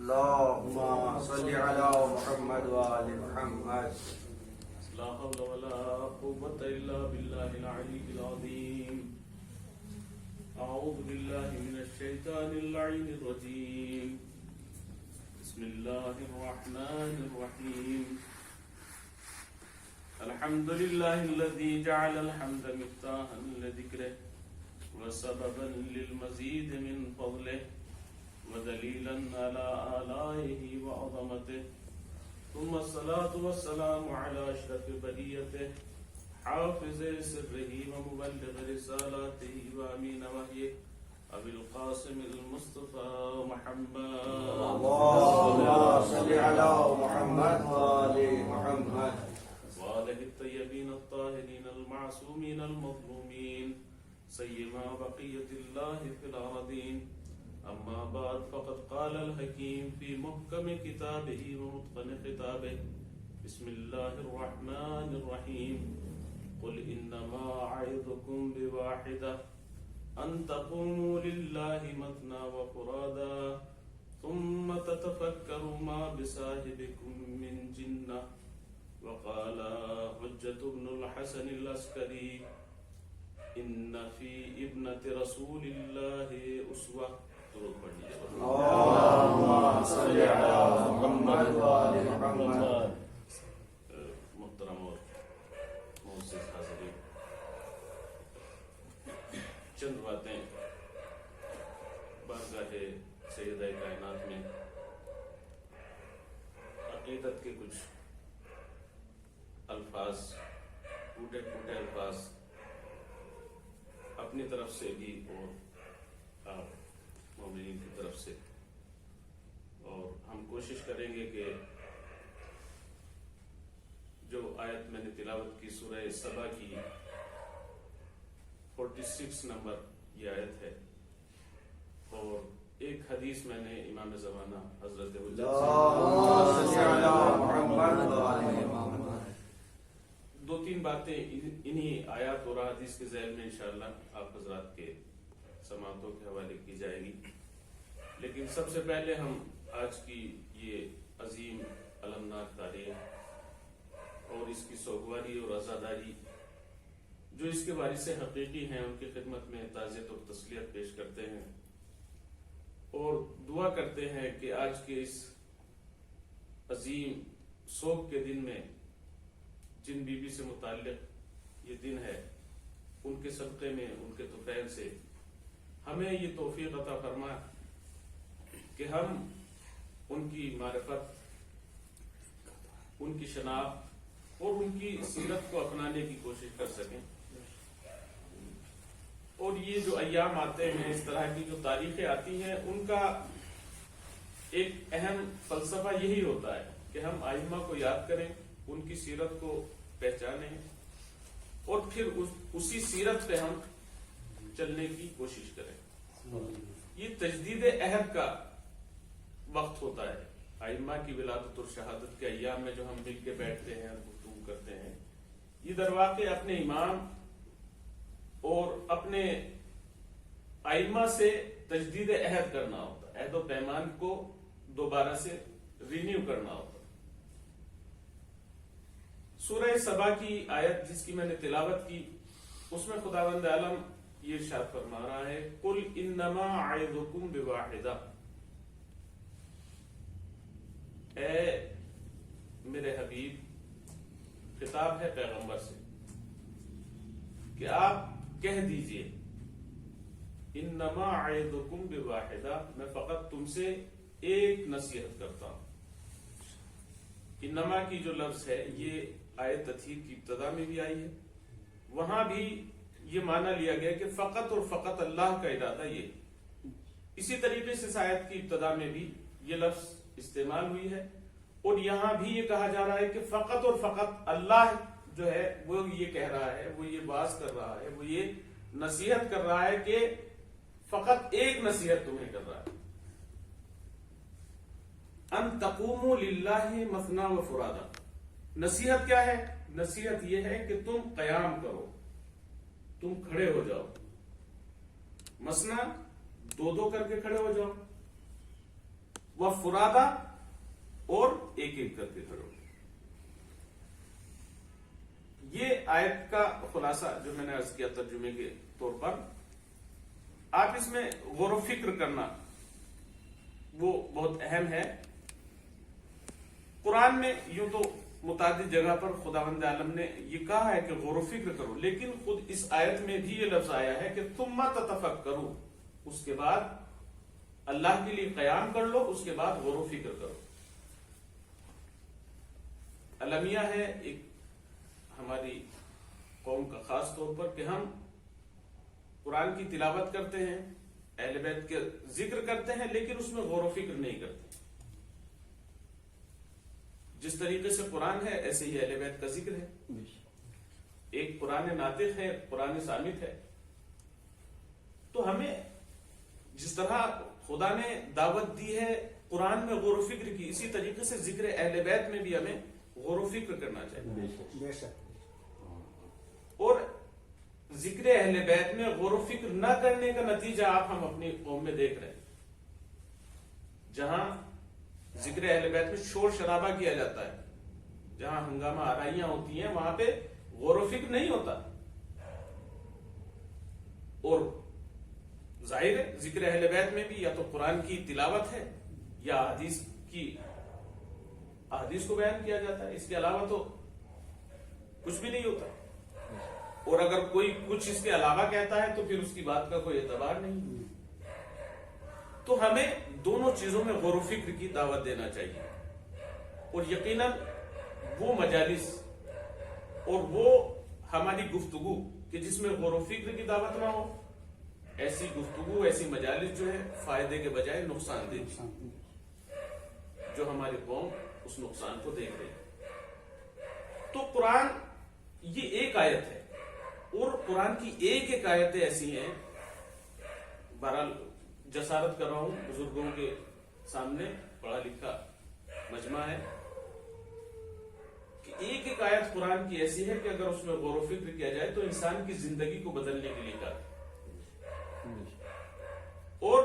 اللهم صل على محمد وآل محمد. لا حول ولا قوة إلا بالله العلي العظيم. أعوذ بالله من الشيطان اللعين الرجيم. بسم الله الرحمن الرحيم. الحمد لله الذي جعل الحمد مفتاحا لذكره وسببا للمزيد من فضله ودليلا على آلائه وعظمته، ثم الصلاة والسلام على أشرف بريته حافظ سره ومبلغ رسالاته وأمين وحيه أبي القاسم المصطفى محمد. اللهم صل على محمد وآل محمد وآله الطيبين الطاهرين المعصومين المظلومين سيما بقية الله في الأرضين. أما بعد، فقد قال الحكيم في محكم كتابه ومتقن خطابه. بسم الله الرحمن الرحيم. قل إنما أعظكم بواحدة أن تقوموا لله مثنى وفرادا ثم تتفكروا ما بصاحبكم من جنة. وقال حجة بن الحسن العسكري: إن في ابنة رسول الله أسوة. اللهم صل على محمد وآل محمد. محترم اور معزز حاضرین، چند باتیں بارگاہ سیدہ کائنات میں عقیدت کے کچھ الفاظ، ٹوٹے ٹوٹے الفاظ اپنی طرف سے بھی اور آپ مومنین کی طرف سے، اور ہم کوشش کریں گے کہ جو آیت میں نے تلاوت کی سورہ سبا کی 46 نمبر یہ آیت ہے، اور ایک حدیث میں نے امام زمانہ حضرت دو تین باتیں انہی آیات اور حدیث کے ذیل میں انشاءاللہ آپ حضرات کے سماعتوں کے حوالے کی جائے گی. لیکن سب سے پہلے ہم آج کی یہ عظیم المناک تاریخ اور اس کی سوگواری اور عزاداری جو اس کے وارث حقیقی ہیں ان کی خدمت میں تعزیت اور تسلیت پیش کرتے ہیں، اور دعا کرتے ہیں کہ آج کے اس عظیم سوگ کے دن میں جن بیوی سے متعلق یہ دن ہے، ان کے صدقے میں، ان کے طفیل سے ہمیں یہ توفیق عطا فرما کہ ہم ان کی معرفت، ان کی شناخت اور ان کی سیرت کو اپنانے کی کوشش کر سکیں. اور یہ جو ایام آتے ہیں، اس طرح کی جو تاریخیں آتی ہیں، ان کا ایک اہم فلسفہ یہی ہوتا ہے کہ ہم ائمہ کو یاد کریں، ان کی سیرت کو پہچانیں، اور پھر اسی سیرت پہ ہم چلنے کی کوشش کریں. یہ تجدید عہد کا وقت ہوتا ہے. ائمہ کی ولادت اور شہادت کے ایام میں جو ہم مل کے بیٹھتے ہیں، گفتگو کرتے ہیں، یہ در واقع اپنے امام اور اپنے ائمہ سے تجدید عہد کرنا ہوتا ہے، عہد و پیمان کو دوبارہ سے رینیو کرنا ہوتا ہے. سورہ سبا کی آیت جس کی میں نے تلاوت کی، اس میں خداوند عالم یہ ارشاد فرما رہا ہے: قل انما اعظکم بواحدہ. اے میرے حبیب، خطاب ہے پیغمبر سے کہ آپ کہہ دیجئے انما اعظکم بواحدہ، میں فقط تم سے ایک نصیحت کرتا ہوں. انما کی جو لفظ ہے یہ آیت تطہیر کی ابتدا میں بھی آئی ہے، وہاں بھی یہ معنی لیا گیا کہ فقط اور فقط اللہ کا ارادہ یہ. اسی طریقے سے اس آیت کی ابتدا میں بھی یہ لفظ استعمال ہوئی ہے، اور یہاں بھی یہ کہا جا رہا ہے کہ فقط اور فقط اللہ جو ہے وہ یہ کہہ رہا ہے، وہ یہ باز کر رہا ہے، وہ یہ نصیحت کر رہا ہے کہ فقط ایک نصیحت تمہیں کر رہا ہے. ان تقوموا للہ مثنی و فرادا. نصیحت کیا ہے؟ نصیحت یہ ہے کہ تم قیام کرو، تم کھڑے ہو جاؤ. مثنی دو دو کر کے کھڑے ہو جاؤ، وفرادا اور ایک ایک کر کے کھڑے ہو. یہ آیت کا خلاصہ جو میں نے عرض کیا ترجمے کے طور پر. آپ اس میں غور و فکر کرنا وہ بہت اہم ہے. قرآن میں یوں تو متعدد جگہ پر خداوند عالم نے یہ کہا ہے کہ غور و فکر کرو، لیکن خود اس آیت میں بھی یہ لفظ آیا ہے کہ ثم تتفکروا، اس کے بعد اللہ کے لیے قیام کر لو، اس کے بعد غور و فکر کرو. المیہ ہے ایک ہماری قوم کا خاص طور پر کہ ہم قرآن کی تلاوت کرتے ہیں، اہل بیت کے ذکر کرتے ہیں، لیکن اس میں غور و فکر نہیں کرتے. جس طریقے سے قرآن ہے ایسے ہی اہل بیت کا ذکر ہے. ایک قرآن ناطق ہے، قرآن صامت ہے. تو ہمیں جس طرح خدا نے دعوت دی ہے قرآن میں غور و فکر کی، اسی طریقے سے ذکر اہل بیت میں بھی ہمیں غور و فکر کرنا چاہیے. اور ذکر اہل بیت میں غور و فکر نہ کرنے کا نتیجہ آپ ہم اپنی قوم میں دیکھ رہے ہیں. جہاں ذکر اہل بیت میں شور شرابہ کیا جاتا ہے، جہاں ہنگامہ آرائیاں ہوتی ہیں، وہاں پہ غور و فکر نہیں ہوتا. اور ظاہر ہے ذکر اہل بیت میں بھی یا تو قرآن کی تلاوت ہے یا احادیث کو بیان کیا جاتا ہے. اس کے علاوہ تو کچھ بھی نہیں ہوتا. اور اگر کوئی کچھ اس کے علاوہ کہتا ہے تو پھر اس کی بات کا کوئی اعتبار نہیں. تو ہمیں دونوں چیزوں میں غور و فکر کی دعوت دینا چاہیے. اور یقیناً وہ مجالس اور وہ ہماری گفتگو کہ جس میں غور و فکر کی دعوت نہ ہو، ایسی گفتگو، ایسی مجالس جو ہے فائدے کے بجائے نقصان دہ، جو ہماری قوم اس نقصان کو دیکھ رہی ہے. تو قرآن یہ ایک آیت ہے، اور قرآن کی ایک ایک آیتیں ایسی ہیں. بہرحال جسارت کر رہا ہوں، بزرگوں کے سامنے پڑھا لکھا مجمع ہے، کہ ایک ایک آیت قرآن کی ایسی ہے کہ اگر اس میں غور و فکر کیا جائے تو انسان کی زندگی کو بدلنے کے لیے کہا. اور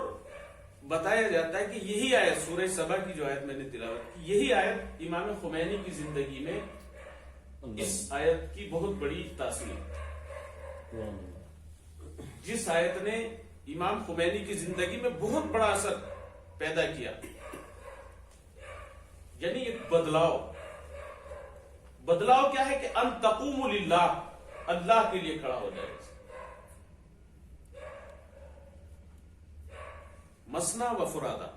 بتایا جاتا ہے کہ یہی آیت سورہ سبا کی جو آیت میں نے تلاوت کی، یہی آیت امام خمینی کی زندگی میں اس آیت کی بہت بڑی تاثیر ہے. جس آیت نے امام خمینی کی زندگی میں بہت بڑا اثر پیدا کیا، یعنی ایک بدلاؤ کیا ہے کہ ان تقوم للہ، اللہ کے لیے کھڑا ہو جائے. مسنا و فرادا،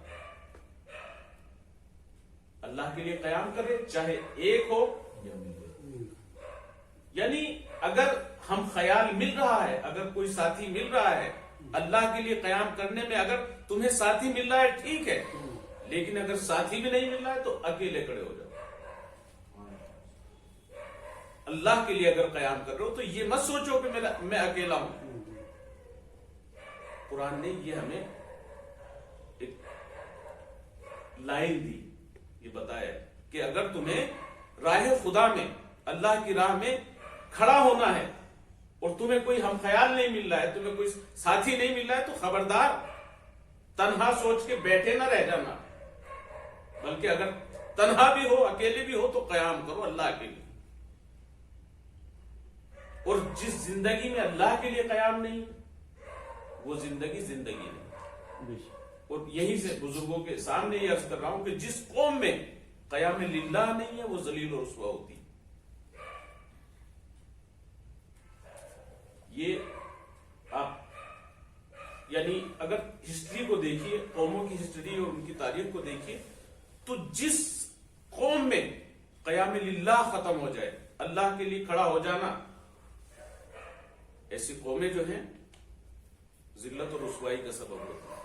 اللہ کے لیے قیام کرے، چاہے ایک ہو. یعنی اگر ہم خیال مل رہا ہے، اگر کوئی ساتھی مل رہا ہے اللہ کے لیے قیام کرنے میں، اگر تمہیں ساتھی مل رہا ہے ٹھیک ہے، لیکن اگر ساتھی بھی نہیں مل رہا ہے تو اکیلے کھڑے ہو جاؤ. اللہ کے لیے اگر قیام کر رہے ہو تو یہ مت سوچو کہ میں اکیلا ہوں. قرآن نے یہ ہمیں ایک لائن دی، یہ بتایا کہ اگر تمہیں راہ خدا میں، اللہ کی راہ میں کھڑا ہونا ہے اور تمہیں کوئی ہم خیال نہیں مل رہا ہے، تمہیں کوئی ساتھی نہیں مل رہا ہے، تو خبردار تنہا سوچ کے بیٹھے نہ رہ جانا، بلکہ اگر تنہا بھی ہو، اکیلے بھی ہو تو قیام کرو اللہ کے لیے. اور جس زندگی میں اللہ کے لیے قیام نہیں وہ زندگی نہیں. اور یہی سے بزرگوں کے سامنے یہ عرض کر رہا ہوں کہ جس قوم میں قیام للہ نہیں ہے وہ ذلیل و رسوا ہوتی. یہ آپ یعنی اگر ہسٹری کو دیکھیے، قوموں کی ہسٹری اور ان کی تاریخ کو دیکھیے، تو جس قوم میں قیام للہ ختم ہو جائے، اللہ کے لیے کھڑا ہو جانا، ایسی قومیں جو ہیں ذلت اور رسوائی کا سبب ہوتا ہے.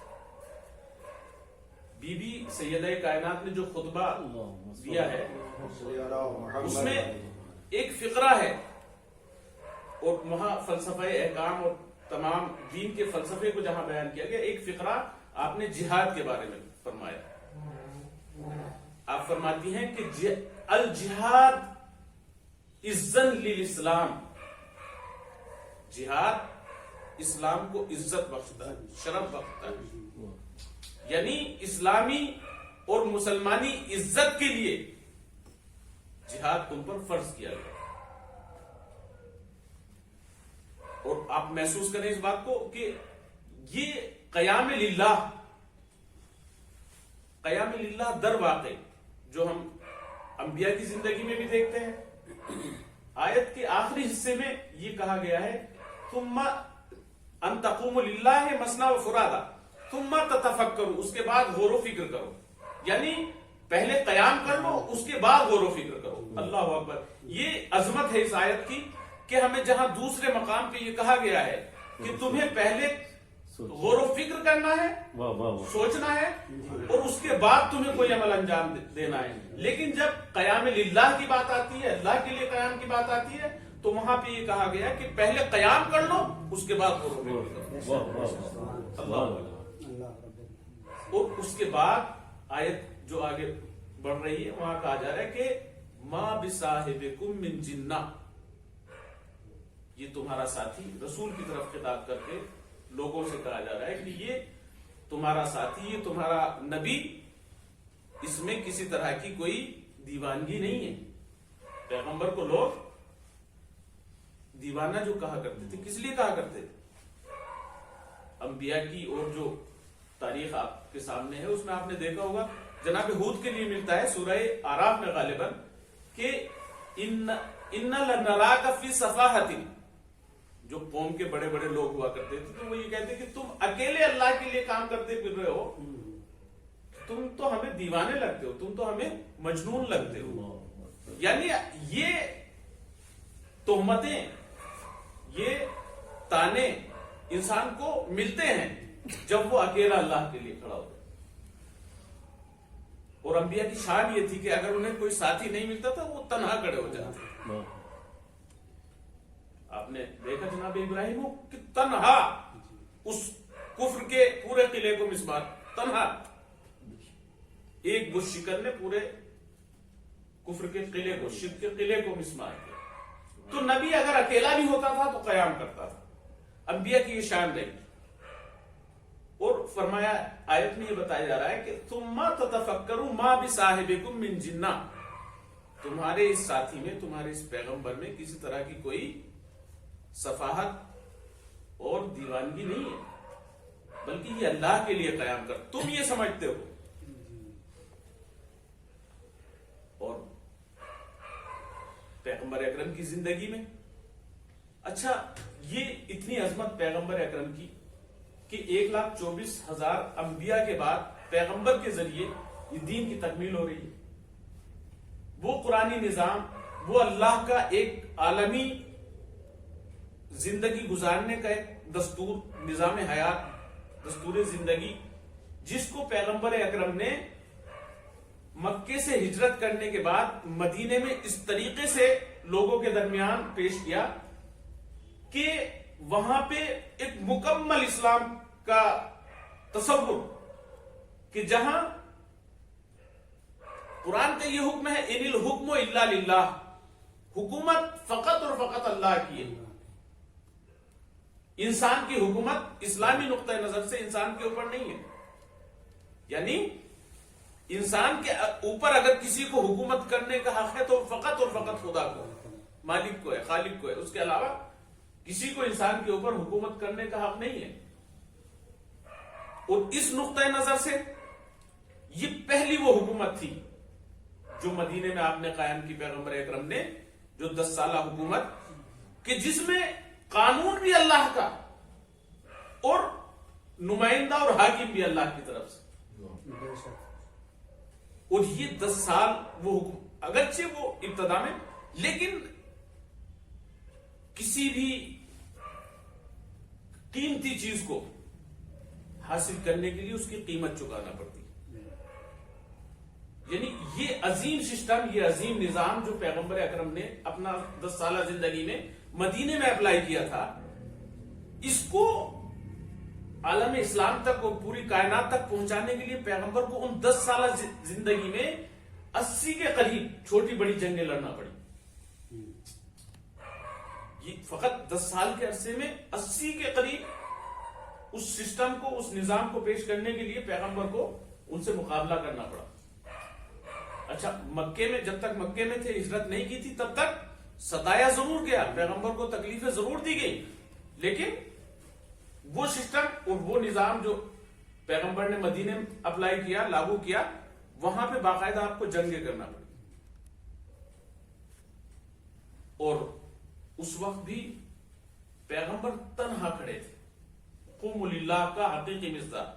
بی بی سیدہ کائنات نے جو خطبہ دیا ہے اس میں ایک فقرہ ہے، اور وہاں فلسفہ احکام اور تمام دین کے فلسفے کو جہاں بیان کیا گیا، ایک فقرہ آپ نے جہاد کے بارے میں فرمایا. آپ فرماتی ہیں کہ الجہاد اذن للاسلام، جہاد اسلام کو عزت بخشتا ہے، شرف بخشتا ہے. یعنی اسلامی اور مسلمانی عزت کے لیے جہاد تم پر فرض کیا گیا. اور آپ محسوس کریں اس بات کو کہ یہ قیام للہ در واقع جو ہم انبیاء کی زندگی میں بھی دیکھتے ہیں. آیت کے آخری حصے میں یہ کہا گیا ہے ثم ان تقوموا للہ مثنی و فرادا ثم تتفکروا، اس کے بعد غور و فکر کرو. یعنی پہلے قیام کر لو، اس کے بعد غور و فکر کرو. اللہ اکبر. یہ عظمت ہے اس آیت کی کہ ہمیں جہاں دوسرے مقام پہ یہ کہا گیا ہے کہ تمہیں پہلے غور و فکر کرنا ہے، سوچنا ہے، اور اس کے بعد تمہیں کوئی عمل انجام دینا ہے. لیکن جب قیام للہ کی بات آتی ہے، اللہ کے لیے قیام کی بات آتی ہے، تو وہاں پہ یہ کہا گیا کہ پہلے قیام کر لو، اس کے بعد غور و فکر کرو. اللہ. اور اس کے بعد آیت جو آگے بڑھ رہی ہے وہاں کہا جا رہا ہے کہ ما بصاحبکم من جنہ، یہ تمہارا ساتھی، رسول کی طرف خطاب کر کے لوگوں سے کہا جا رہا ہے کہ یہ تمہارا ساتھی، یہ تمہارا نبی، اس میں کسی طرح کی کوئی دیوانگی نہیں ہے. پیغمبر کو لوگ دیوانہ جو کہا کرتے تھے، کس لیے کہا کرتے تھے؟ انبیاء کی اور جو تاریخ آپ کے سامنے ہے اس میں آپ نے دیکھا ہوگا جناب ہود کے لیے ملتا ہے سورہ اعراف میں غالباً کہ ان لنراک فی صفاحۃ، جو قوم کے بڑے بڑے لوگ ہوا کرتے تھے تو وہ یہ کہتے کہ تم اکیلے اللہ کے لیے کام کرتے پھر رہے ہو، تم تو ہمیں دیوانے لگتے ہو، تم تو ہمیں مجنون لگتے ہو. یعنی یہ تہمتیں، یہ تانے انسان کو ملتے ہیں جب وہ اکیلا اللہ کے لیے کھڑا ہوتا ہے. اور انبیاء کی شان یہ تھی کہ اگر انہیں کوئی ساتھی نہیں ملتا تھا وہ تنہا کھڑے ہو جاتے. آپ نے دیکھا جناب ابراہیم کہ تنہا اس کفر کے پورے قلعے کو مسمار، تنہا ایک بت شکن نے پورے کفر کے قلعے کو، شرک کے قلعے کو مسمار کیا. تو نبی اگر اکیلا بھی ہوتا تھا تو قیام کرتا تھا. انبیاء کی یہ شان نہیں. اور فرمایا آیت میں یہ بتایا جا رہا ہے کہ ثم تتفکروا ما بصاحبکم من جنہ، تمہارے اس ساتھی میں، تمہارے اس پیغمبر میں کسی طرح کی کوئی صفاحت اور دیوانگی نہیں ہے، بلکہ یہ اللہ کے لیے قیام کر، تم یہ سمجھتے ہو. اور پیغمبر اکرم کی زندگی میں اچھا یہ اتنی عظمت پیغمبر اکرم کی کہ 1,24,000 انبیاء کے بعد پیغمبر کے ذریعے یہ دین کی تکمیل ہو رہی ہے. وہ قرآنی نظام، وہ اللہ کا ایک عالمی زندگی گزارنے کا ایک دستور، نظام حیات، دستور زندگی، جس کو پیغمبر اکرم نے مکے سے ہجرت کرنے کے بعد مدینے میں اس طریقے سے لوگوں کے درمیان پیش کیا کہ وہاں پہ ایک مکمل اسلام کا تصور، کہ جہاں قرآن کا یہ حکم ہے ان الحکم الا للہ، حکومت فقط اور فقط اللہ کی ہے. انسان کی حکومت اسلامی نقطہ نظر سے انسان کے اوپر نہیں ہے. یعنی انسان کے اوپر اگر کسی کو حکومت کرنے کا حق ہے تو فقط اور فقط خدا کو، مالک کو ہے، خالق کو ہے. اس کے علاوہ کسی کو انسان کے اوپر حکومت کرنے کا حق نہیں ہے. اور اس نقطۂ نظر سے یہ پہلی وہ حکومت تھی جو مدینے میں آپ نے قائم کی، پیغمبر اکرم نے، جو 10 سالہ حکومت، کہ جس میں قانون بھی اللہ کا اور نمائندہ اور حاکم بھی اللہ کی طرف سے. اور یہ 10 سال وہ حکم، اگرچہ وہ ابتدا میں، لیکن کسی بھی قیمتی چیز کو حاصل کرنے کے لیے اس کی قیمت چکانا پڑتی. یعنی یہ عظیم سسٹم، یہ عظیم نظام جو پیغمبر اکرم نے اپنا 10 سالہ زندگی میں مدینے میں اپلائی کیا تھا، اس کو عالم اسلام تک اور پوری کائنات تک پہنچانے کے لیے پیغمبر کو ان 10 سالہ زندگی میں 80 کے قریب چھوٹی بڑی جنگیں لڑنا پڑی. یہ فقط 10 سال کے عرصے میں 80 کے قریب اس سسٹم کو، اس نظام کو پیش کرنے کے لیے پیغمبر کو ان سے مقابلہ کرنا پڑا. اچھا مکے میں جب تک مکے میں تھے ہجرت نہیں کی تھی تب تک ستایا ضرور گیا, پیغمبر کو تکلیفیں ضرور دی گئی, لیکن وہ سسٹم اور وہ نظام جو پیغمبر نے مدینے میں اپلائی کیا, لاگو کیا, وہاں پہ باقاعدہ آپ کو جنگیں کرنا پڑی. اور اس وقت بھی پیغمبر تنہا کھڑے تھے, قوم للہ کا حقیقی مصداق.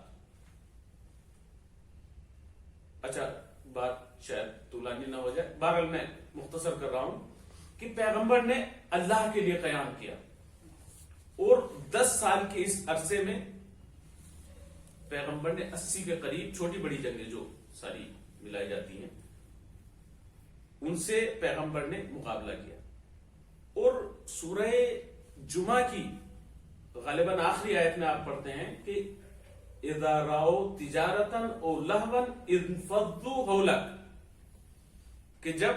اچھا بات شاید طولانی نہ ہو جائے, بہرحال میں مختصر کر رہا ہوں کہ پیغمبر نے اللہ کے لیے قیام کیا, اور 10 سال کے اس عرصے میں پیغمبر نے 80 کے قریب چھوٹی بڑی جنگیں جو ساری ملائی جاتی ہیں ان سے پیغمبر نے مقابلہ کیا. اور سورہ جمعہ کی غالباً آخری آیت میں آپ پڑھتے ہیں کہ اذا راؤ تجارتن او لہون انفضوا حولک, کہ جب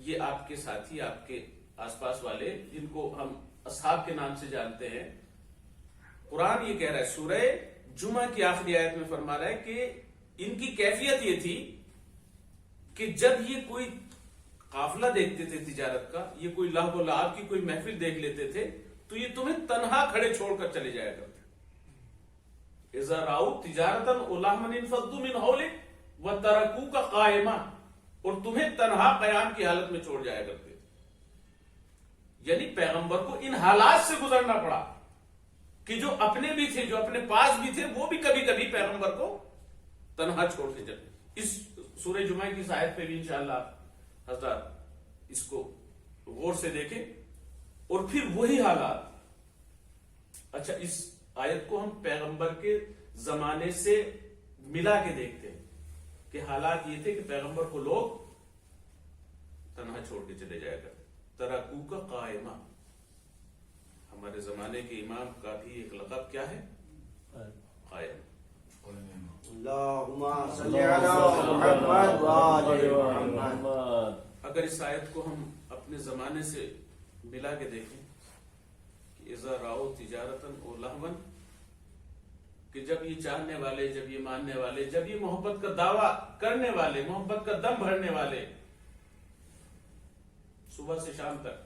یہ آپ کے ساتھی, آپ کے آس پاس والے جن کو ہم اصحاب کے نام سے جانتے ہیں, قرآن یہ کہہ رہا ہے سورہ جمعہ کی آخری آیت میں فرما رہا ہے کہ ان کی کیفیت یہ تھی کہ جب یہ کوئی قافلہ دیکھتے تھے تجارت کا, یہ کوئی لہو و لعب کی کوئی محفل دیکھ لیتے تھے تو یہ تمہیں تنہا کھڑے چھوڑ کر چلے جایا کرتے. اذا راؤ تجارتن او لہون انفضوا من حولک وترکوک قائما, اور تمہیں تنہا قیام کی حالت میں چھوڑ جایا کرتے. یعنی پیغمبر کو ان حالات سے گزرنا پڑا کہ جو اپنے بھی تھے, جو اپنے پاس بھی تھے, وہ بھی کبھی کبھی پیغمبر کو تنہا چھوڑ کے چلے. اس سورہ جمعہ کی آیت پہ بھی انشاءاللہ حضرات اس کو غور سے دیکھیں. اور پھر وہی حالات, اچھا اس آیت کو ہم پیغمبر کے زمانے سے ملا کے دیکھتے ہیں کہ حالات یہ تھے کہ پیغمبر کو لوگ تنہا چھوڑ کے چلے جایا کرتے. ترکوک قائما, ہمارے زمانے کے امام کا بھی ایک لقب کیا ہے, قائم. اللہم صلی علی محمد وآل محمد. اگر اس آیت کو ہم اپنے زمانے سے ملا کے دیکھیں کہ اذا راؤ تجارتن او لہون, کہ جب یہ چاہنے والے, جب یہ ماننے والے, جب یہ محبت کا دعویٰ کرنے والے, محبت کا دم بھرنے والے صبح سے شام تک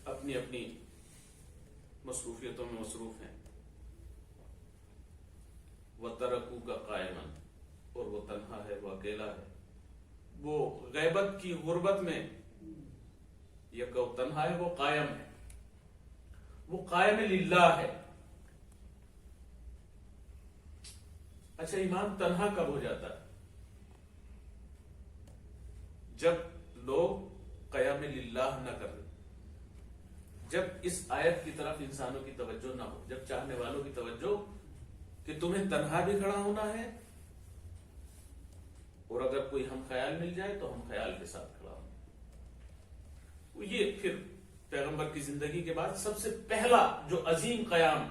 اپنی اپنی مصروفیتوں میں مصروف ہیں, وَتَرَكُوكَ قَائِمًا, اور وہ تنہا ہے, وہ اکیلا ہے, وہ غیبت کی غربت میں یہ کہ تنہا ہے, وہ قائم ہے, وہ قائم للہ ہے. اچھا ایمان تنہا کب ہو جاتا ہے؟ جب لوگ قیام للہ نہ کریں, جب اس آیت کی طرف انسانوں کی توجہ نہ ہو, جب چاہنے والوں کی توجہ کہ تمہیں تنہا بھی کھڑا ہونا ہے, اور اگر کوئی ہم خیال مل جائے تو ہم خیال کے ساتھ کھڑا ہوں. یہ پھر پیغمبر کی زندگی کے بعد سب سے پہلا جو عظیم قیام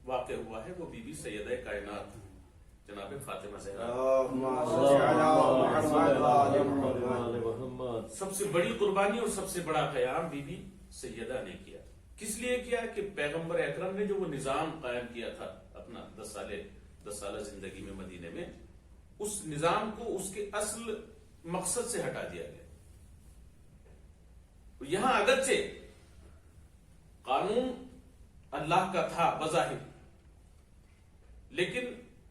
واقع ہوا ہے وہ بی بی سیدہ کائنات جناب فاطمہ زہرا. سب سے بڑی قربانی اور سب سے بڑا قیام بی بی سیدہ نے کیا. کس لیے کیا کہ پیغمبر اکرم نے جو وہ نظام قائم کیا تھا اپنا 10 سالہ زندگی میں مدینے میں, اس نظام کو اس کے اصل مقصد سے ہٹا دیا گیا. یہاں اگرچہ قانون اللہ کا تھا بظاہر, لیکن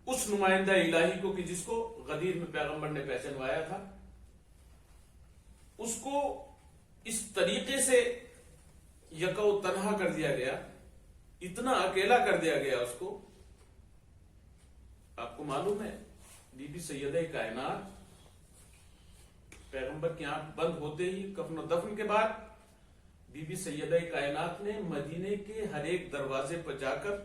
اس نمائندہ الہی کو کہ جس کو غدیر میں پیغمبر نے پہچانوایا تھا, اس کو اس طریقے سے یکو تنہا کر دیا گیا, اتنا اکیلا کر دیا گیا اس کو. آپ کو معلوم ہے بی بی سیدہ کائنات پیغمبر کی آنکھ بند ہوتے ہی کفن و دفن کے بعد بی بی سیدہ کائنات نے مدینے کے ہر ایک دروازے پر جا کر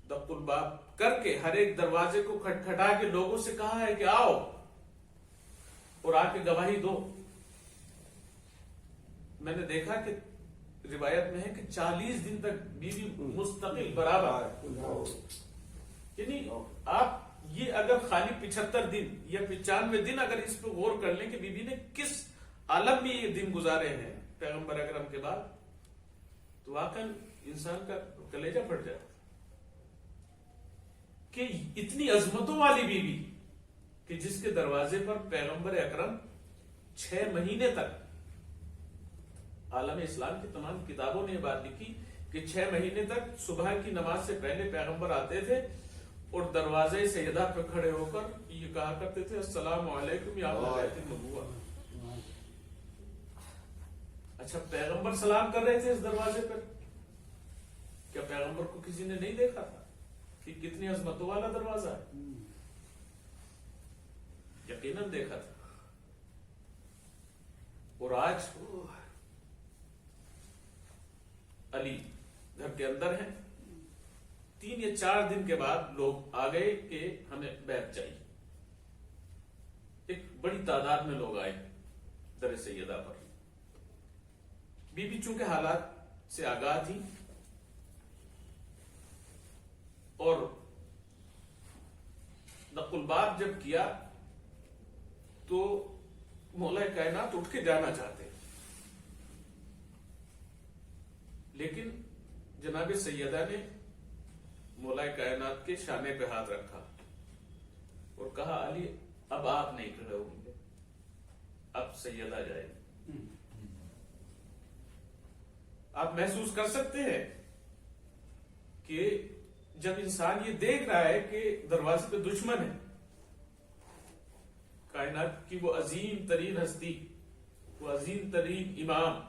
دق الباب کر کے ہر ایک دروازے کو کھٹکھٹا کے لوگوں سے کہا ہے کہ آؤ اور آ کے گواہی دو. میں نے دیکھا کہ روایت میں ہے کہ 40 دن تک بی بی مستقل برابر, یعنی آپ یہ اگر خالی 75 دن یا 95 دن اگر اس پہ غور کر لیں کہ بی بی نے کس عالم میں یہ دن گزارے ہیں پیغمبر اکرم کے بعد, تو واقعا انسان کا کلیجہ پھٹ جاتا کہ اتنی عظمتوں والی بی بی کہ جس کے دروازے پر پیغمبر اکرم 6 مہینے تک، عالم اسلام کی تمام کتابوں نے یہ بات لکھی کہ 6 مہینے تک صبح کی نماز سے پہلے پیغمبر آتے تھے اور دروازے سیدہ پہ کھڑے ہو کر یہ کہا کرتے تھے السلام علیکم یا بیت النبوہ. اچھا پیغمبر سلام کر رہے تھے اس دروازے پر، کیا پیغمبر کو کسی نے نہیں دیکھا تھا کہ کتنی عظمتوں والا دروازہ ہے؟ یقیناً دیکھا تھا. اور آج علی گھر کے اندر ہیں، 3 یا 4 دن کے بعد لوگ آ گئے کہ ہمیں بیعت چاہیے. ایک بڑی تعداد میں لوگ آئے در سیدہ پر. بی بی چونکہ حالات سے آگاہ تھی اور نقل بات جب کیا تو مولا کائنات اٹھ کے جانا چاہتے، لیکن جناب سیدہ نے مولا کائنات کے شانے پہ ہاتھ رکھا اور کہا علی اب آپ نہیں کھڑے ہوں گے، اب سیدہ جائے. آپ محسوس کر سکتے ہیں کہ جب انسان یہ دیکھ رہا ہے کہ دروازے پہ دشمن ہے، کائنات کی وہ عظیم ترین ہستی، وہ عظیم ترین امام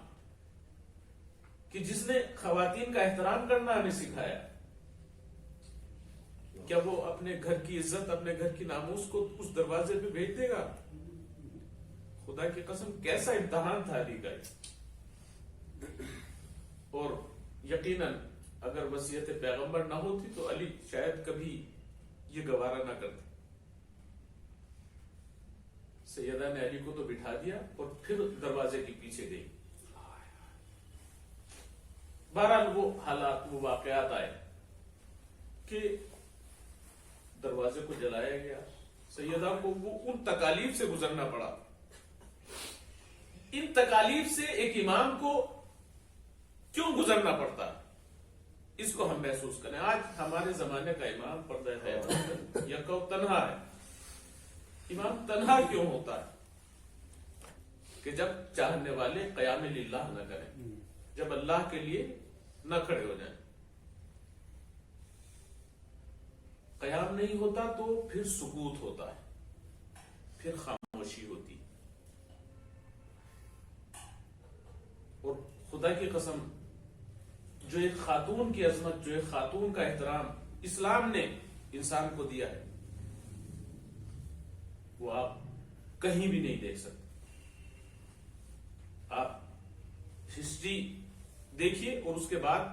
کہ جس نے خواتین کا احترام کرنا ہمیں سکھایا، کیا وہ اپنے گھر کی عزت، اپنے گھر کی ناموس کو اس دروازے پہ بھیج دے گا؟ خدا کی قسم کیسا امتحان تھا علی کا. اور یقیناً اگر وصیت پیغمبر نہ ہوتی تو علی شاید کبھی یہ گوارا نہ کرتے. سیدہ نے علی کو تو بٹھا دیا اور پھر دروازے کے پیچھے گئی. بہرحال وہ حالات، وہ واقعات آئے کہ دروازے کو جلایا گیا. سیدہ کو وہ ان تکالیف سے گزرنا پڑا. ان تکالیف سے ایک امام کو کیوں گزرنا پڑتا، اس کو ہم محسوس کریں. آج ہمارے زمانے کا امام پردہ خیمہ یکو تنہا ہے. امام تنہا کیوں ہوتا ہے؟ کہ جب چاہنے والے قیام للہ نہ کریں، جب اللہ کے لیے نہ کھڑے ہو جائیں. قیام نہیں ہوتا تو پھر سکوت ہوتا ہے، پھر خاموشی ہوتی. اور خدا کی قسم جو ایک خاتون کی عظمت، جو ایک خاتون کا احترام اسلام نے انسان کو دیا ہے، وہ آپ کہیں بھی نہیں دیکھ سکتے. آپ ہسٹری دیکھیے اور اس کے بعد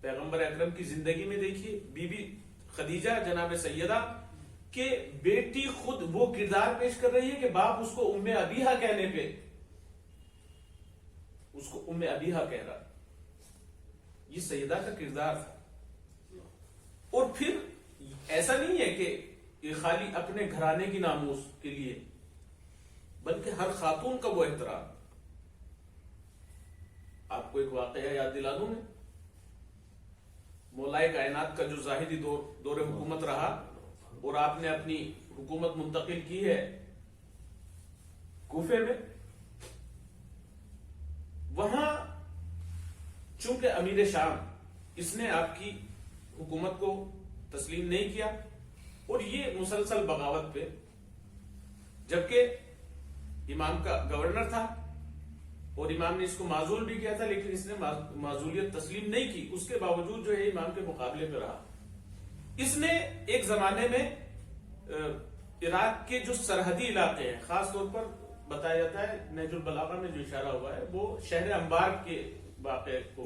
پیغمبر اکرم کی زندگی میں دیکھیے. بی بی خدیجہ جناب سیدہ کہ بیٹی خود وہ کردار پیش کر رہی ہے کہ باپ اس کو ام ابیہا کہنے پہ اس کو ام ابیہا کہہ رہا. یہ سیدہ کا کردار تھا. اور پھر ایسا نہیں ہے کہ یہ خالی اپنے گھرانے کی ناموس کے لیے، بلکہ ہر خاتون کا وہ احترام. آپ کو ایک واقعہ یاد دلا دوں میں. مولائے کائنات کا جو ظاہری دور حکومت رہا اور آپ نے اپنی حکومت منتقل کی ہے کوفے میں، وہاں چونکہ امیر شام اس نے آپ کی حکومت کو تسلیم نہیں کیا اور یہ مسلسل بغاوت پہ، جبکہ امام کا گورنر تھا اور امام نے اس کو معزول بھی کیا تھا، لیکن اس نے معزولیت تسلیم نہیں کی. اس کے باوجود جو ہے امام کے مقابلے پہ رہا. اس نے ایک زمانے میں عراق کے جو سرحدی علاقے ہیں، خاص طور پر بتایا جاتا ہے نہج البلاغہ میں جو اشارہ ہوا ہے وہ شہر انبار کے واقعے کو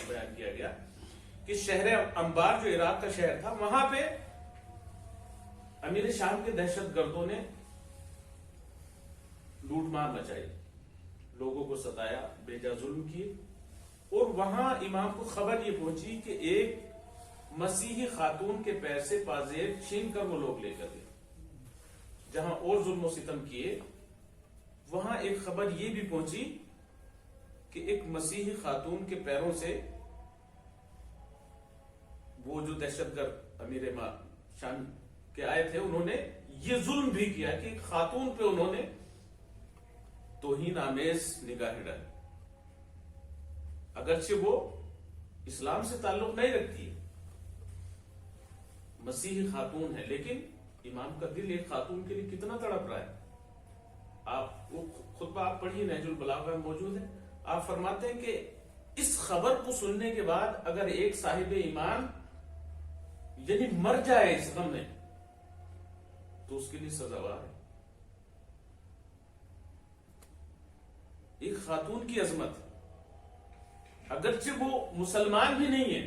بیان کیا گیا کہ شہر انبار جو عراق کا شہر تھا، وہاں پہ امیر شام کے دہشت گردوں نے لوٹ مار مچائی، لوگوں کو ستایا، بے جا ظلم کیے. اور وہاں امام کو خبر یہ پہنچی کہ ایک مسیحی خاتون کے پیر سے پازیب چھین کر وہ لوگ لے کر گئے. جہاں اور ظلم و ستم کیے، وہاں ایک خبر یہ بھی پہنچی کہ ایک مسیحی خاتون کے پیروں سے وہ جو دہشت گرد امیر شام کہ آئے تھے، انہوں نے یہ ظلم بھی کیا کہ ایک خاتون پہ انہوں نے توہین آمیز نگاہ ڈالی، اگرچہ وہ اسلام سے تعلق نہیں رکھتی ہے، مسیحی خاتون ہے، لیکن امام کا دل ایک خاتون کے لیے کتنا تڑپ رہا ہے. آپ وہ خطبہ آپ پڑھیے، نہج البلاغہ میں موجود ہے. آپ فرماتے ہیں کہ اس خبر کو سننے کے بعد اگر ایک صاحب ایمان یعنی مر جائے اس غم میں تو اس کے لیے سزاوار ہے. ایک خاتون کی عظمت، اگرچہ وہ مسلمان بھی نہیں ہے،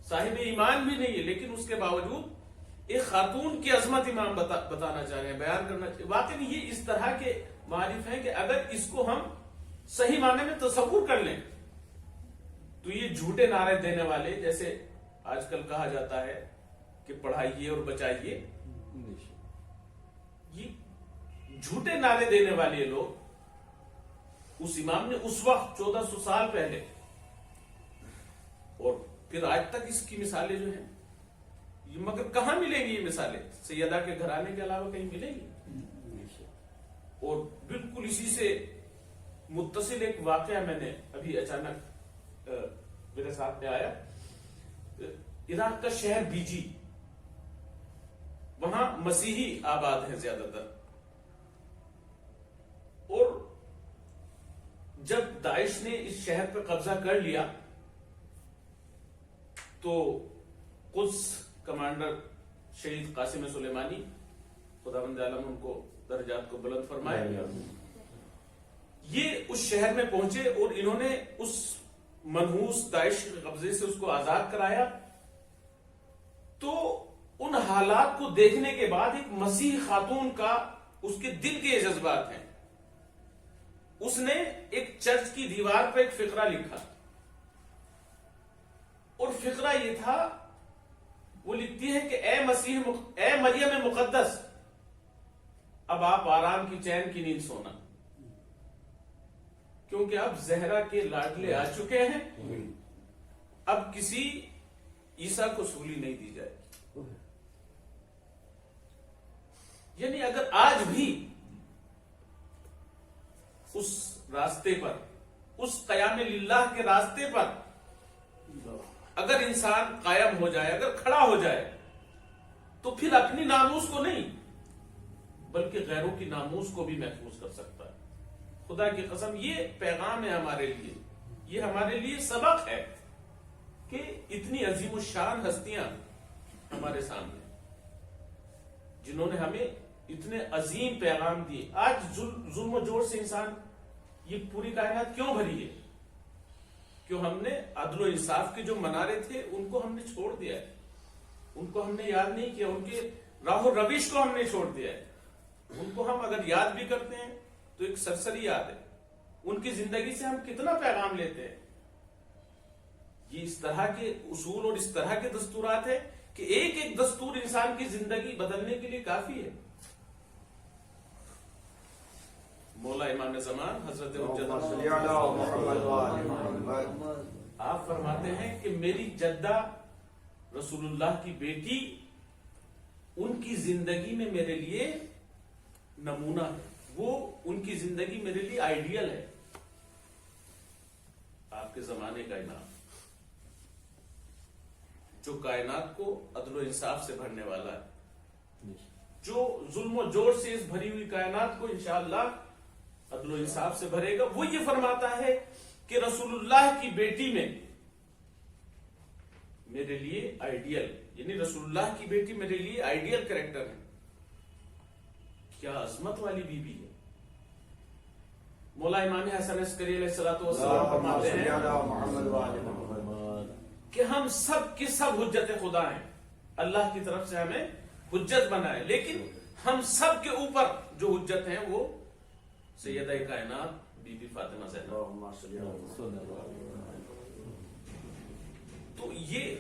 صاحب ایمان بھی نہیں ہے، لیکن اس کے باوجود ایک خاتون کی عظمت امام بتانا چاہ رہے ہیں، بیان کرنا چاہیے. واقعی یہ اس طرح کے معارف ہیں کہ اگر اس کو ہم صحیح معنی میں تصور کر لیں تو یہ جھوٹے نعرے دینے والے، جیسے آج کل کہا جاتا ہے کہ پڑھائیے اور بچائیے، یہ جھوٹے نعرے دینے والے لوگ اس امام نے اس وقت 1400 سال پہلے اور پھر آج تک اس کی مثالیں جو ہیں، یہ مگر کہاں ملیں گی یہ مثالیں؟ سیدہ کے گھرانے کے علاوہ کہیں ملیں گی؟ اور بالکل اسی سے متصل ایک واقعہ میں نے ابھی اچانک میرے ساتھ میں آیا. عراق کا شہر بیجی، وہاں مسیحی آباد ہیں زیادہ تر، اور جب داعش نے اس شہر پہ قبضہ کر لیا تو قدس کمانڈر شہید قاسم سلیمانی، خداوند عالم ان کو درجات کو بلند فرمائے، یہ اس شہر میں پہنچے اور انہوں نے اس منحوس داعش کے قبضے سے اس کو آزاد کرایا. تو ان حالات کو دیکھنے کے بعد ایک مسیحی خاتون کا اس کے دل کے یہ جذبات ہیں، اس نے ایک چرچ کی دیوار پہ ایک فقرہ لکھا، اور فقرہ یہ تھا، وہ لکھتی ہے کہ اے مریم مقدس، اب آپ آرام کی چین کی نیند سونا، کیونکہ اب زہرا کے لاڈلے آ چکے ہیں، اب کسی عیسیٰ کو سولی نہیں دی جائے. یعنی اگر آج بھی اس راستے پر، اس قیام للہ کے راستے پر اگر انسان قائم ہو جائے، اگر کھڑا ہو جائے، تو پھر اپنی ناموس کو نہیں بلکہ غیروں کی ناموس کو بھی محفوظ کر سکتا ہے. خدا کی قسم یہ پیغام ہے ہمارے لیے، یہ ہمارے لیے سبق ہے کہ اتنی عظیم الشان ہستیاں ہمارے سامنے جنہوں نے ہمیں اتنے عظیم پیغام دیے. آج ظلم و جور سے انسان، یہ پوری کائنات کیوں بھری ہے؟ کیوں ہم نے عدل و انصاف کے جو منارے تھے ان کو ہم نے چھوڑ دیا ہے، ان کو ہم نے یاد نہیں کیا، ان کے راہ و روش کو ہم نے چھوڑ دیا ہے. ان کو ہم اگر یاد بھی کرتے ہیں تو ایک سرسری یاد ہے، ان کی زندگی سے ہم کتنا پیغام لیتے ہیں. یہ اس طرح کے اصول اور اس طرح کے دستورات ہیں کہ ایک ایک دستور انسان کی زندگی بدلنے کے لیے کافی ہے. مولا امام زمان حضرت آپ فرماتے ہیں کہ میری جدہ رسول اللہ کی بیٹی، ان کی زندگی میں میرے لیے نمونہ ہے، وہ ان کی زندگی میرے لیے آئیڈیل ہے. آپ کے زمانے کا امام جو کائنات کو عدل و انصاف سے بھرنے والا ہے، جو ظلم و جور سے اس بھری ہوئی کائنات کو انشاءاللہ عدل و انصاف سے بھرے گا، وہ یہ فرماتا ہے کہ رسول اللہ کی بیٹی میں میرے لیے آئیڈیل، یعنی رسول اللہ کی بیٹی میرے لیے آئیڈیل کریکٹر ہے. کیا عظمت والی بی بی ہے. مولا امام حسن عسکری علیہ الصلوۃ والسلام فرماتے ہیں کہ ہم سب کی سب حجت خدا ہیں، اللہ کی طرف سے ہمیں حجت بنا ہے، لیکن ہم سب کے اوپر جو حجت ہیں وہ سیدہ کائنات بی بی فاطمہ زہرا. تو یہ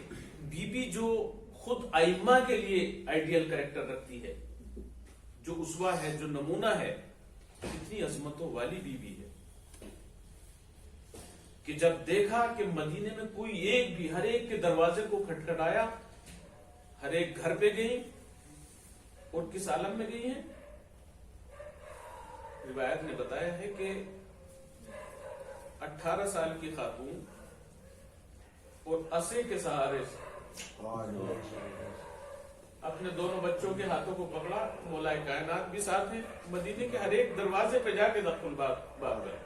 بی بی جو خود ائمہ کے لیے آئیڈیل کریکٹر رکھتی ہے، جو اسوہ ہے، جو نمونہ ہے، اتنی عظمتوں والی بی بی ہے کہ جب دیکھا کہ مدینے میں کوئی ایک بھی، ہر ایک کے دروازے کو کھٹکھٹایا، ہر ایک گھر پہ گئی اور کس عالم میں گئی ہیں؟ روایت نے بتایا ہے کہ 18 سال کی خاتون اور عصے کے سہارے سے اپنے دونوں بچوں کے ہاتھوں کو پکڑا، مولا کائنات بھی ساتھ ہیں، مدینے کے ہر ایک دروازے پہ جا کے دخل باب گئے۔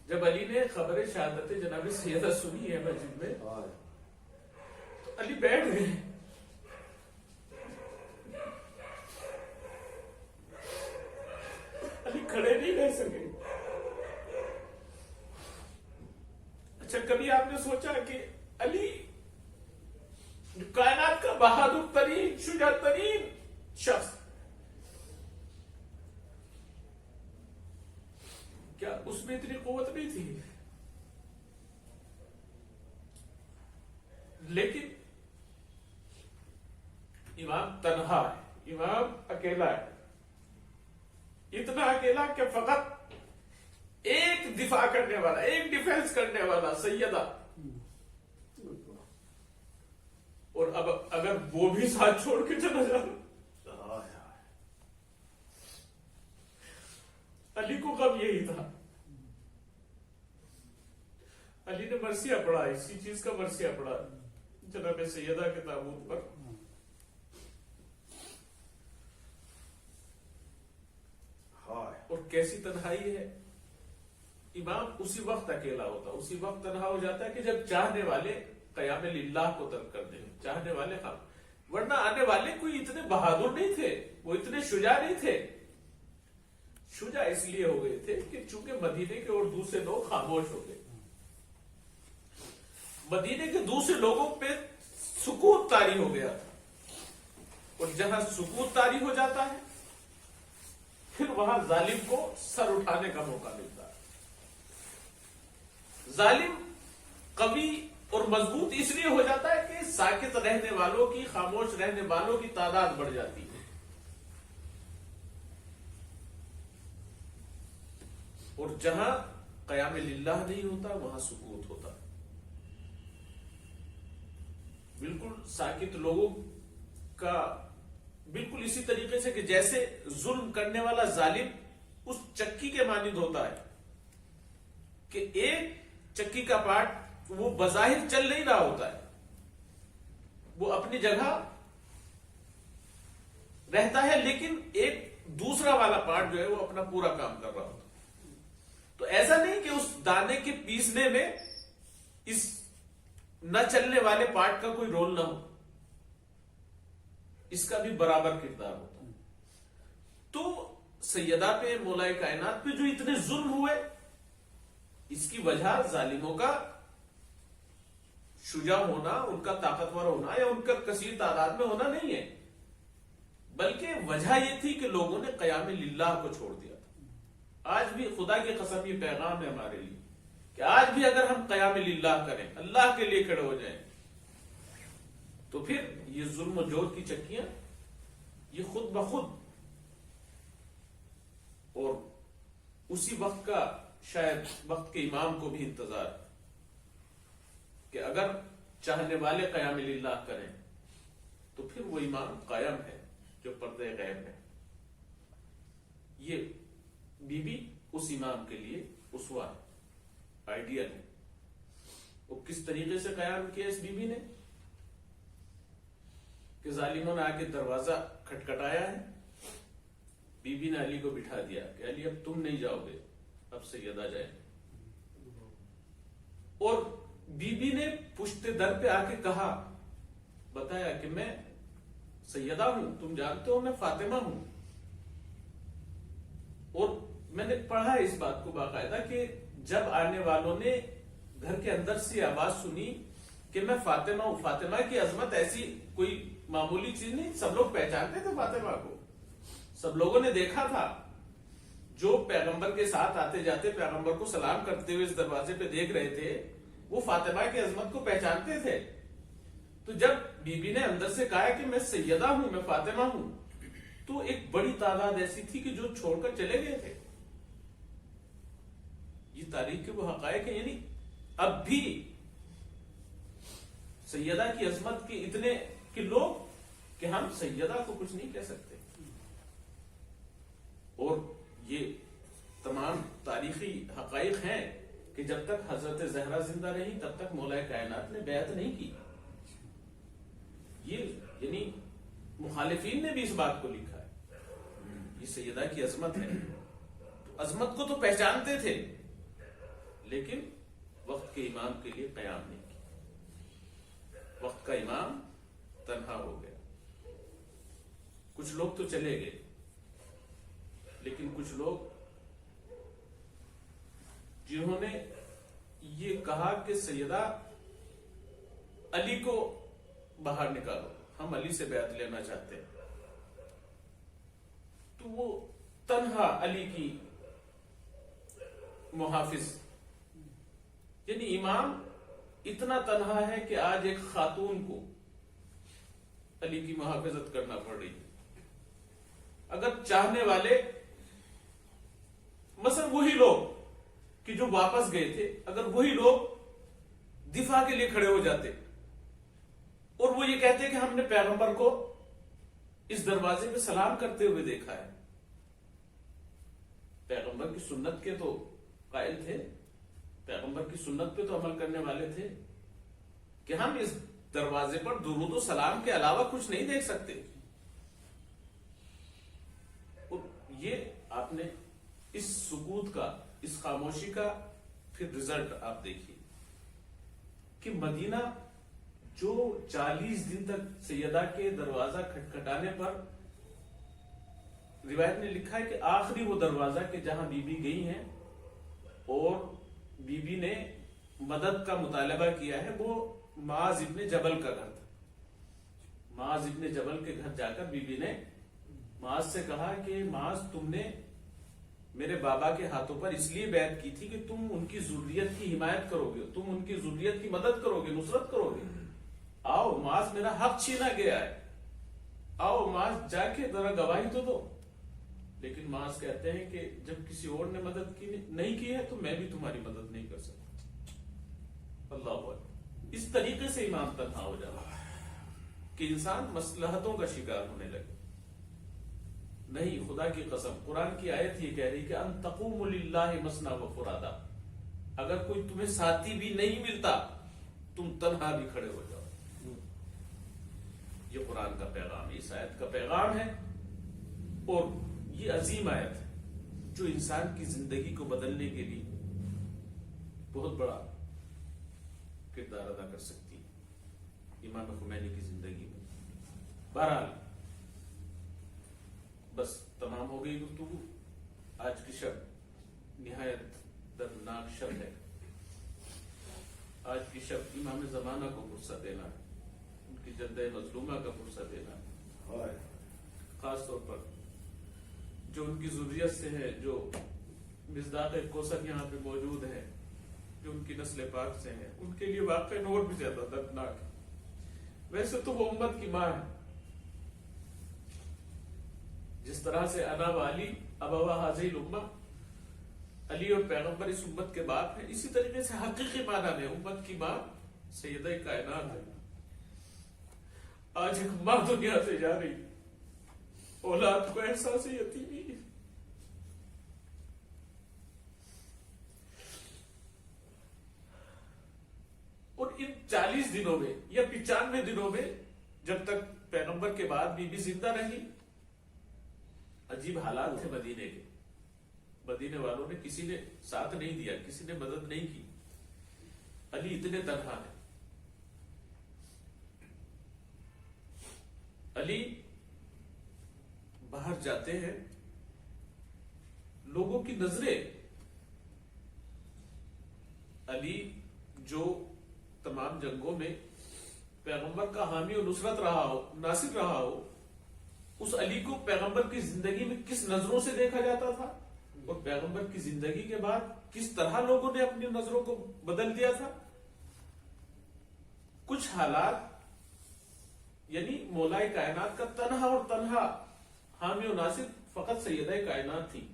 جب علی نے خبر شہادت جناب سیدہ سنی ہے مسجد میں تو علی بیٹھ گئے، علی کھڑے نہیں رہ سکے۔ اچھا، کبھی آپ نے سوچا کہ علی جو کائنات کا بہادر ترین، شجاع ترین شخص، کیا اس میں اتنی قوت نہیں تھی؟ لیکن امام تنہا ہے، امام اکیلا ہے، اتنا اکیلا کہ فقط ایک دفاع کرنے والا، ایک ڈیفنس کرنے والا سیدہ، اور اب اگر وہ بھی ساتھ چھوڑ کے چلا جائے، علی کو غم یہی تھا۔ علی نے مرثیہ پڑھا، اسی چیز کا مرثیہ پڑھا جناب سیدہ کے تابوت پر، اور کیسی تنہائی ہے۔ امام اسی وقت اکیلا ہوتا، اسی وقت تنہا ہو جاتا ہے کہ جب چاہنے والے قیام للہ کو ترک کر دیں، چاہنے والے خام، ورنہ آنے والے کوئی اتنے بہادر نہیں تھے، وہ اتنے شجاع نہیں تھے۔ شجاع اس لیے ہو گئے تھے کہ چونکہ مدینے کے اور دوسرے لوگ خاموش ہو گئے، مدینے کے دوسرے لوگوں پہ سکوت طاری ہو گیا تھا، اور جہاں سکوت طاری ہو جاتا ہے پھر وہاں ظالم کو سر اٹھانے کا موقع ملتا ہے۔ ظالم قوی اور مضبوط اس لیے ہو جاتا ہے کہ ساکت رہنے والوں کی، خاموش رہنے والوں کی تعداد بڑھ جاتی ہے، اور جہاں قیام للہ نہیں ہوتا وہاں سکوت ہوتا ہے۔ بالکل ساکت لوگوں کا بالکل اسی طریقے سے کہ جیسے ظلم کرنے والا ظالم اس چکی کے مانند ہوتا ہے کہ ایک چکی کا پارٹ وہ بظاہر چل نہیں رہا ہوتا ہے، وہ اپنی جگہ رہتا ہے، لیکن ایک دوسرا والا پارٹ جو ہے وہ اپنا پورا کام کر رہا ہوتا ہے۔ تو ایسا نہیں کہ اس دانے کے پیسنے میں اس نہ چلنے والے پارٹ کا کوئی رول نہ ہو، اس کا بھی برابر کردار ہوتا ہے۔ تو سیدہ پہ، مولا کائنات پہ جو اتنے ظلم ہوئے، اس کی وجہ ظالموں کا شجاع ہونا، ان کا طاقتور ہونا یا ان کا کثیر تعداد میں ہونا نہیں ہے، بلکہ وجہ یہ تھی کہ لوگوں نے قیام للہ کو چھوڑ دیا تھا۔ آج بھی خدا کی قسم یہ پیغام ہے ہمارے لیے کہ آج بھی اگر ہم قیام للہ کریں، اللہ کے لیے کھڑے ہو جائیں، تو پھر یہ ظلم و جور کی چکیاں یہ خود بخود، اور اسی وقت کا شاید وقت کے امام کو بھی انتظار کہ اگر چاہنے والے قیام للہ کریں تو پھر وہ امام قائم ہے جو پردے غیب ہے۔ یہ بی بی اس امام کے لیے اسوہ ہے، آئیڈیل ہے۔ وہ کس طریقے سے قیام کیا اس بی بی نے کہ ظالموں نے آ کے دروازہ کھٹکھٹایا ہے، بی بی نے علی کو بٹھا دیا کہ علی اب تم نہیں جاؤ گے، اب سیدہ جائے، اور بی بی نے پشت در پہ آ کے کہا، بتایا کہ میں سیدہ ہوں، تم جانتے ہو میں فاطمہ ہوں۔ اور میں نے پڑھا اس بات کو باقاعدہ کہ جب آنے والوں نے گھر کے اندر سے آواز سنی کہ میں فاطمہ ہوں، فاطمہ کی عظمت ایسی کوئی معمولی چیز نہیں، سب لوگ پہچانتے تھے فاطمہ کو، سب لوگوں نے دیکھا تھا، جو پیغمبر کے ساتھ آتے جاتے پیغمبر کو سلام کرتے ہوئے اس دروازے پہ دیکھ رہے تھے، وہ فاطمہ کی عظمت کو پہچانتے تھے۔ تو جب بی بی نے اندر سے کہا کہ میں سیدہ ہوں، میں فاطمہ ہوں، تو ایک بڑی تعداد ایسی تھی کہ جو چھوڑ کر چلے گئے تھے۔ یہ تاریخ کے وہ حقائق ہیں، یعنی اب بھی سیدہ کی عظمت کے اتنے کہ لوگ کہ ہم سیدہ کو کچھ نہیں کہہ سکتے. اور یہ تمام تاریخی حقائق ہیں کہ جب تک حضرت زہرا زندہ رہی تب تک مولا کائنات نے بیعت نہیں کی. یہ یعنی مخالفین نے بھی اس بات کو لکھا ہے. یہ سیدہ کی عظمت ہے. تو عظمت کو تو پہچانتے تھے لیکن وقت کے امام کے لیے قیام نہیں کیا. وقت کا امام تنہا ہو گیا. کچھ لوگ تو چلے گئے لیکن کچھ لوگ جنہوں نے یہ کہا کہ سیدہ علی کو باہر نکالو, ہم علی سے بیعت لینا چاہتے ہیں, تو وہ تنہا علی کی محافظ, یعنی امام اتنا تنہا ہے کہ آج ایک خاتون کو علی کی محافظت کرنا پڑ رہی ہے. اگر چاہنے والے مثلا وہی لوگ کہ جو واپس گئے تھے, اگر وہی لوگ دفاع کے لیے کھڑے ہو جاتے اور وہ یہ کہتے کہ ہم نے پیغمبر کو اس دروازے پہ سلام کرتے ہوئے دیکھا ہے, پیغمبر کی سنت کے تو قائل تھے, پیغمبر کی سنت پہ تو عمل کرنے والے تھے کہ ہم اس دروازے پر درود و سلام کے علاوہ کچھ نہیں دیکھ سکتے. اور یہ آپ نے اس سکوت کا, اس خاموشی کا پھر رزلٹ آپ دیکھیے کہ مدینہ جو 40 دن تک سیدہ کے دروازہ کھٹکھٹانے پر, روایت نے لکھا ہے کہ آخری وہ دروازہ کہ جہاں بی بی گئی ہیں اور بی بی نے مدد کا مطالبہ کیا ہے, وہ معاذ ابن جبل کا گھر تھا. معاذ ابن جبل کے گھر جا کر بی بی نے معاذ سے کہا کہ معاذ تم نے میرے بابا کے ہاتھوں پر اس لیے بیعت کی تھی کہ تم ان کی ذریت کی حمایت کرو گے, تم ان کی ذریت کی مدد کرو گے, نصرت کرو گے. آؤ معاذ میرا حق چھینا گیا ہے, آؤ معاذ جا کے ذرا گواہی تو دو. لیکن معاذ کہتے ہیں کہ جب کسی اور نے مدد نہیں کی ہے تو میں بھی تمہاری مدد نہیں کر سکتا. اللہ اکبر. اس طریقے سے امام تنہا ہو جاتا کہ انسان مصلحتوں کا شکار ہونے لگے. نہیں, خدا کی قسم, قرآن کی آیت یہ کہہ رہی کہ ان تقوموا للہ مثنی و فرادا, اگر کوئی تمہیں ساتھی بھی نہیں ملتا تم تنہا بھی کھڑے ہو جاؤ. یہ قرآن کا پیغام, اس آیت کا پیغام ہے. اور یہ عظیم آیت ہے جو انسان کی زندگی کو بدلنے کے لیے بہت بڑا کردار ادا کر سکتی ہے امام خمینی کی زندگی میں. بہرحال بس تمام ہو گئی گفتگو. آج کی شب نہایت دردناک شب ہے. آج کی شب امام زمانہ کو فرصت دینا ہے, ان کی جدہ مظلومہ کا فرصت دینا ہے. خاص طور پر جو ان کی ذریت سے ہے, جو مصداق کوثر یہاں پہ موجود ہیں, جو ان کی نسل پاک سے ہیں, ان کے لیے واقعہ اور بھی زیادہ دردناک ہے. ویسے تو وہ امت کی ماں ہے, جس طرح سے انا و علی ابوا ہذہ الامہ, علی اور پیغمبر اس امت کے باپ ہیں, اسی طریقے سے حقیقی معنی میں امت کی ماں سیدہ کائنات ہے. آج ایک ماں دنیا سے جا رہی, اولاد کو احساس یتیمی ہے. اور ان 40 دنوں میں یا 95 دنوں میں جب تک پیغمبر کے بعد بی بی زندہ رہی, عجیب حالات تھے مدینے کے. مدینے والوں نے کسی نے ساتھ نہیں دیا, کسی نے مدد نہیں کی. علی اتنے تنہا ہے. علی باہر جاتے ہیں, لوگوں کی نظریں علی جو تمام جنگوں میں پیغمبر کا حامی و نصرت رہا ہو, ناصر رہا ہو, اس علی کو پیغمبر کی زندگی میں کس نظروں سے دیکھا جاتا تھا, اور پیغمبر کی زندگی کے بعد کس طرح لوگوں نے اپنی نظروں کو بدل دیا تھا. کچھ حالات یعنی مولا کائنات کا تنہا اور تنہا حامی و ناصر فقط سیدہ کائنات تھی.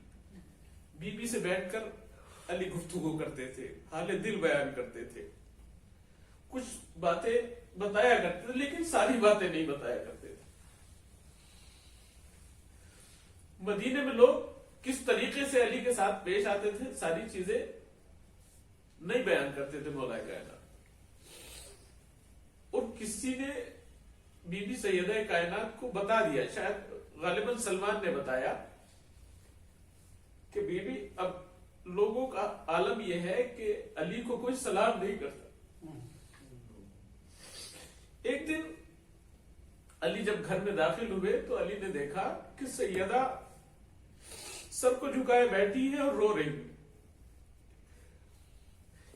بی بی سے بیٹھ کر علی گفتگو کرتے تھے, حال دل بیان کرتے تھے. کچھ باتیں بتایا کرتے تھے لیکن ساری باتیں نہیں بتایا کرتے تھے. مدینے میں لوگ کس طریقے سے علی کے ساتھ پیش آتے تھے ساری چیزیں نہیں بیان کرتے تھے مولا کائنات. اور کسی نے بی بی سیدہ کائنات کو بتا دیا, شاید غالباً سلمان نے بتایا کہ بی بی اب لوگوں کا عالم یہ ہے کہ علی کو کوئی سلام نہیں کرتا. ایک دن علی جب گھر میں داخل ہوئے تو علی نے دیکھا کہ سیدہ سر کو جھکائے بیٹھی ہے اور رو رہی ہے.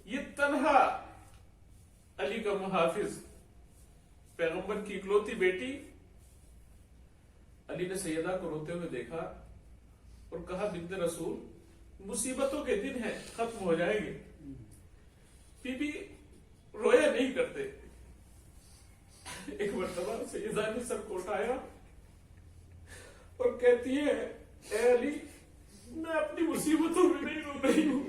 یہ تنہا علی کا محافظ پیغمبر کی اکلوتی بیٹی. علی نے سیدہ کو روتے ہوئے دیکھا اور کہا بنت رسول مصیبتوں کے دن ہیں, ختم ہو جائیں گے. بی بی رویا نہیں کرتے. ایک مرتبہ سیدہ نے سر کو اٹھایا اور کہتی ہے اے علی میں اپنی مصیبتوں میں نہیں رو رہی ہوں,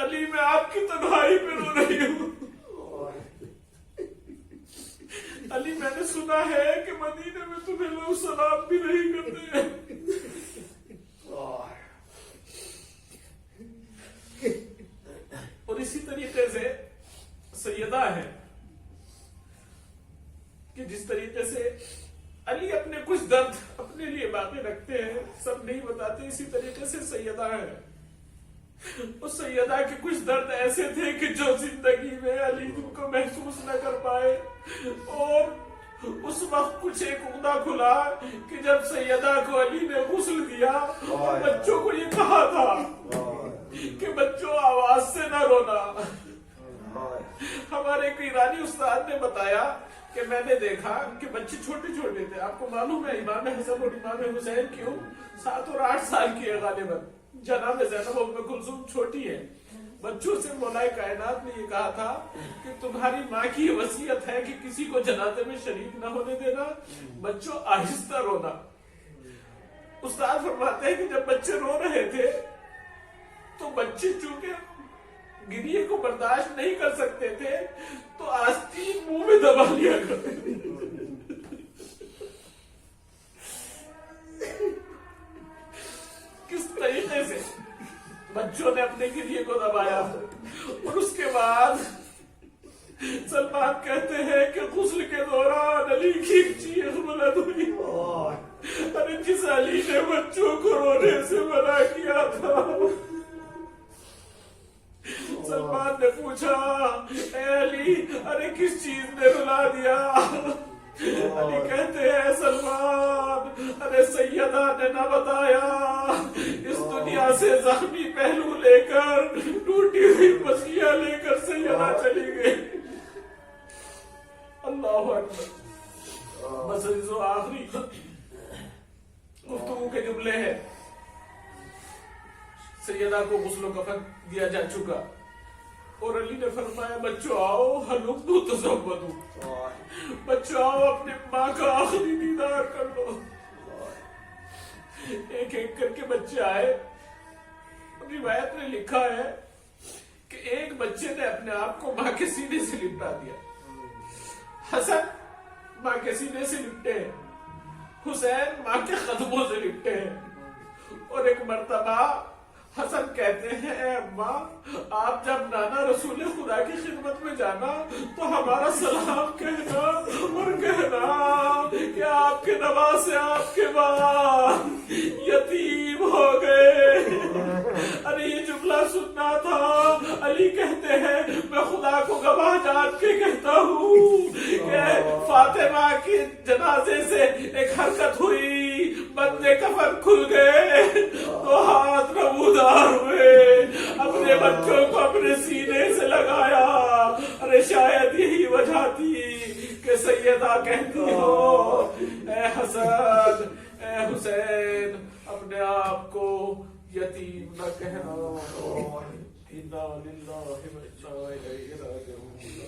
علی میں آپ کی تنہائی میں رو رہی ہوں. علی میں نے سنا ہے کہ مدینے میں تمہیں لوگ سلام بھی نہیں کرتے ہیں. اور اسی طریقے سے سیدہ ہے کہ جس طریقے سے علی اپنے کچھ درد اپنے لیے باقی رکھتے ہیں, سب نہیں بتاتے, اسی طریقے سے سیدہ ہے. اس سیدہ کے کچھ درد ایسے تھے کہ جو زندگی میں علی ان کو محسوس نہ کر پائے. اور اس وقت کچھ ایک عقدہ کھلا کہ جب سیدہ کو علی نے غسل دیا بچوں کو یہ کہا تھا کہ بچوں آواز سے نہ رونا. ہمارے ایک ایرانی استاد نے بتایا کہ میں نے دیکھا کہ بچے چھوٹے چھوٹے تھے. آپ کو معلوم ہے امام حسن اور امام حسین کیوں 7 اور 8 سال کی ہے غالباً. جناب زینب ام کلثوم چھوٹی ہے. بچوں سے مولا کائنات نے یہ کہا تھا کہ تمہاری ماں کی یہ وصیت ہے کہ کسی کو جنازے میں شریک نہ ہونے دینا, بچوں آہستہ رونا. استاد فرماتے ہیں کہ جب بچے رو رہے تھے تو بچے چونکہ گریے کو برداشت نہیں کر سکتے تھے تو آستین منہ میں دبا لیا کرتے تھے. کس طریقے سے بچوں نے اپنے گریے کو دبایا. اور اس کے بعد سلمان کہتے ہیں کہ غسل کے دوران علی کی چیخ بلند ہوئی, ارے جس علی نے بچوں کو رونے سے منع کیا تھا. سلمان نے پوچھا اے علی ارے کس چیز نے رلا دیا؟ علی کہتے ہیں سلمان ارے سیدہ نے نہ بتایا, اس دنیا سے زخمی پہلو لے کر ٹوٹی ہوئی پسلیاں لے کر سیدہ چلی گئی. اللہ اکبر. بس جو آخری گفتگو کے جملے ہیں, سیدہ کو غسل و کفن دیا جا چکا اور علی نے فرمایا بچوں آؤ ہلکو تزودو, بچوں آؤ اپنے ماں کا آخری دیدار کر لو. ایک ایک کر کے بچے آئے. روایت میں لکھا ہے کہ ایک بچے نے اپنے آپ کو ماں کے سینے سے لپٹا دیا. حسن ماں کے سینے سے لپٹے ہیں, حسین ماں کے قدموں سے لپٹے ہیں. اور ایک مرتبہ حسن کہتے ہیں اے اماں آپ جب نانا رسول خدا کی خدمت میں جانا تو ہمارا سلام کہنا اور کہنا کہ آپ کے نواسے آپ کے بعد یتیم ہو گئے. ارے یہ جملہ سننا تھا. علی کہتے ہیں میں خدا کو گواہ جان کے کہتا ہوں کہ فاطمہ کے جنازے سے ایک حرکت ہوئی, بندے کفن کھل گئے, تو ہاتھ نمودار ہوئے, اپنے بچوں کو اپنے سینے سے لگایا. ارے شاید یہی وجہ تھی کہ سیدہ کہتی ہو اے حسن اے حسین اپنے آپ کو یتیم نہ کہنا. انا للہ و انا الیہ راجعون.